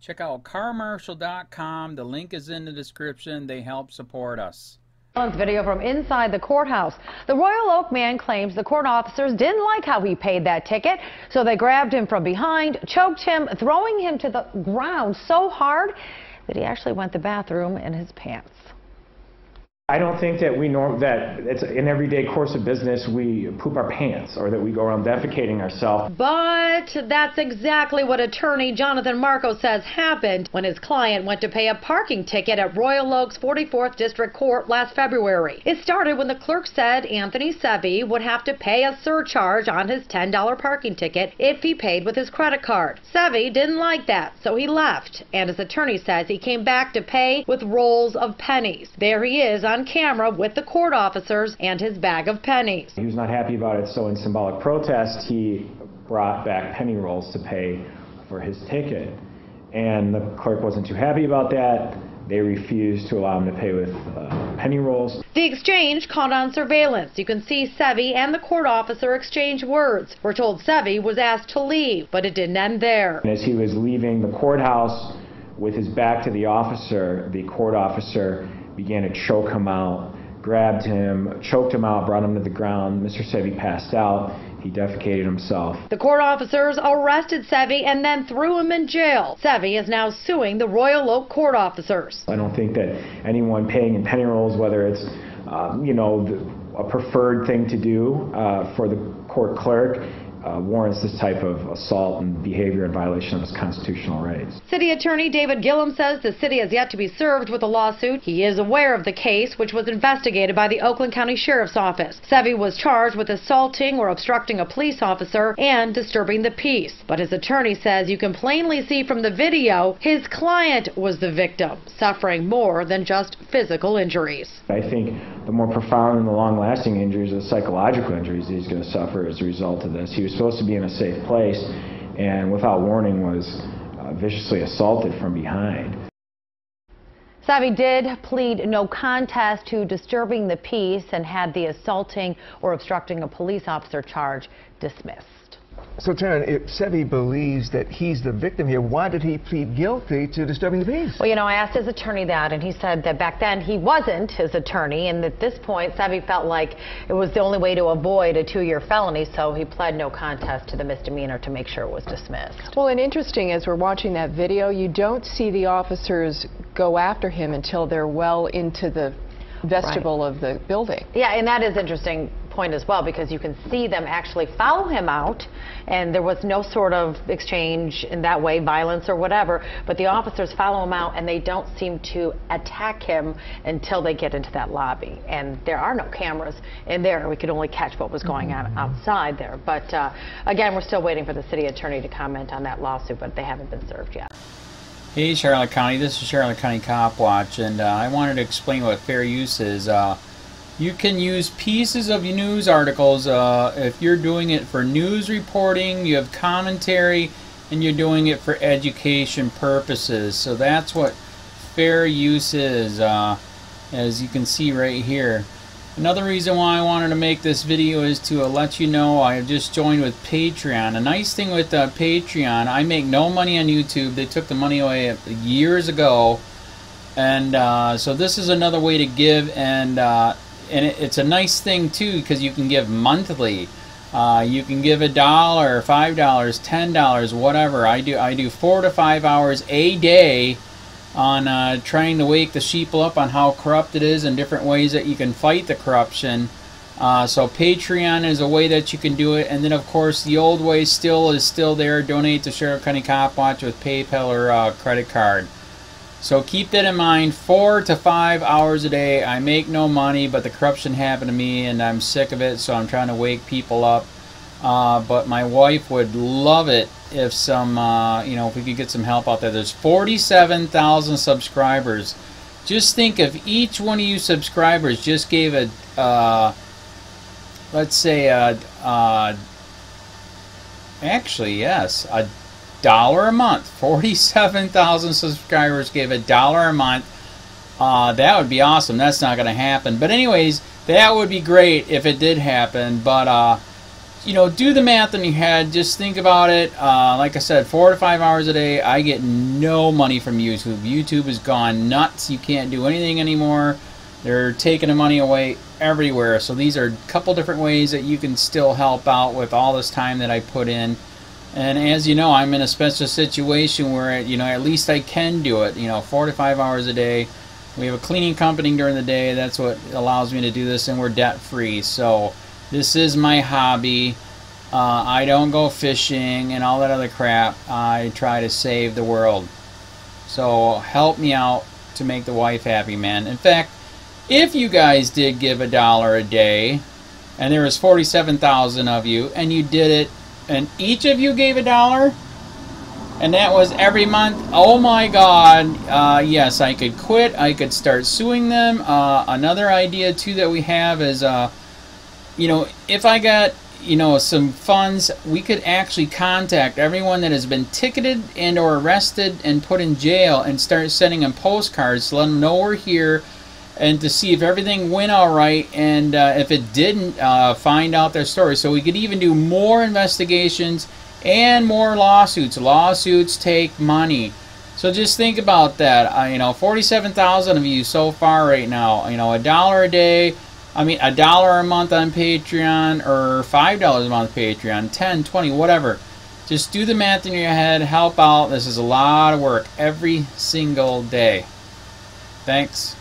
Check out carmarshal.com. The link is in the description. They help support us. Video from inside the courthouse. The Royal Oak man claims the court officers didn't like how he paid that ticket, so they grabbed him from behind, choked him, throwing him to the ground so hard that he actually went to the bathroom in his pants. I don't think that that it's an everyday course of business we poop our pants or that we go around defecating ourselves. But that's exactly what attorney Jonathan Marco says happened when his client went to pay a parking ticket at Royal Oak's 44th District Court last February. It started when the clerk said Anthony Sevi would have to pay a surcharge on his $10 parking ticket if he paid with his credit card. Sevi didn't like that, so he left, and his attorney says he came back to pay with rolls of pennies. There he is on camera with the court officers and his bag of pennies. He was not happy about it, so in symbolic protest, he brought back penny rolls to pay for his ticket. And the clerk wasn't too happy about that. They refused to allow him to pay with penny rolls. The exchange caught on surveillance. You can see Sevi and the court officer exchange words. We're told Sevi was asked to leave, but it didn't end there. And as he was leaving the courthouse with his back to the officer, the court officer began to choke him out, grabbed him, choked him out, brought him to the ground. Mr. Sevi passed out. He defecated himself. The court officers arrested Sevi and then threw him in jail. Sevi is now suing the Royal Oak court officers. I don't think that anyone paying in penny rolls, whether it's a preferred thing to do for the court clerk, warrants this type of assault and behavior in violation of his constitutional rights. City Attorney David Gillum says the city has yet to be served with a lawsuit. He is aware of the case, which was investigated by the Oakland County Sheriff's Office. Sevi was charged with assaulting or obstructing a police officer and disturbing the peace. But his attorney says you can plainly see from the video his client was the victim, suffering more than just physical injuries. I think the more profound and the long-lasting injuries are the psychological injuries he's going to suffer as a result of this. He was supposed to be in a safe place and without warning was viciously assaulted from behind. Sevi did plead no contest to disturbing the peace and had the assaulting or obstructing a police officer charge dismissed. So, Taryn, if Sevi believes that he's the victim here, why did he plead guilty to disturbing the peace? Well, I asked his attorney that, and he said that back then he wasn't his attorney, and at this point, Sevi felt like it was the only way to avoid a 2-year felony, so he pled no contest to the misdemeanor to make sure it was dismissed. Well, and interesting, as we're watching that video, you don't see the officers go after him until they're well into the vestibule of the building. Yeah, and that is interesting point as well, because you can see them actually follow him out, and there was no sort of exchange in that way, violence or whatever, but the officers follow him out and they don't seem to attack him until they get into that lobby. And there are no cameras in there. We could only catch what was going on outside there. But again, we're still waiting for the city attorney to comment on that lawsuit, but they haven't been served yet. Hey Charlotte County, this is Charlotte County Cop Watch, and I wanted to explain what fair use is. You can use pieces of news articles if you're doing it for news reporting, you have commentary, and you're doing it for education purposes. So that's what fair use is, as you can see right here. Another reason why I wanted to make this video is to let you know I have just joined with Patreon. A nice thing with Patreon, I make no money on YouTube. They took the money away years ago, and so this is another way to give, and it's a nice thing too, because you can give monthly. You can give $1, $5, $10, whatever. I do 4 to 5 hours a day on trying to wake the sheeple up on how corrupt it is and different ways that you can fight the corruption. So Patreon is a way that you can do it, and then of course the old way is still there. Donate to Charlotte County Cop Watch with PayPal or credit card. So keep that in mind. 4 to 5 hours a day. I make no money, but the corruption happened to me and I'm sick of it, so I'm trying to wake people up. But my wife would love it if if we could get some help out there. There's 47,000 subscribers. Just think if each one of you subscribers just gave a, let's say actually yes, $1 a month. 47,000 subscribers gave $1 a month. That would be awesome. That's not going to happen. But anyways, that would be great if it did happen. But you know, do the math in your head. Just think about it. Like I said, 4 to 5 hours a day. I get no money from YouTube. YouTube has gone nuts. You can't do anything anymore. They're taking the money away everywhere. So these are a couple different ways that you can still help out with all this time that I put in. And as you know, I'm in a special situation where, you know, at least I can do it. You know, 4 to 5 hours a day. We have a cleaning company during the day. That's what allows me to do this, and we're debt free. So this is my hobby. I don't go fishing and all that other crap. I try to save the world. So help me out to make the wife happy, man. In fact, if you guys did give $1 a day, and there was 47,000 of you, and you did it, and each of you gave $1, and that was every month, oh my God, yes, I could quit. I could start suing them. Another idea too that we have is, you know, if I got, you know, some funds, we could actually contact everyone that has been ticketed and or arrested and put in jail and start sending them postcards to let them know we're here, and to see if everything went all right, and if it didn't, find out their story. So we could even do more investigations and more lawsuits. Lawsuits take money. So just think about that. You know, 47,000 of you so far right now. You know, $1 a day. I mean, $1 a month on Patreon, or $5 a month Patreon, 10, 20, whatever. Just do the math in your head. Help out. This is a lot of work every single day. Thanks.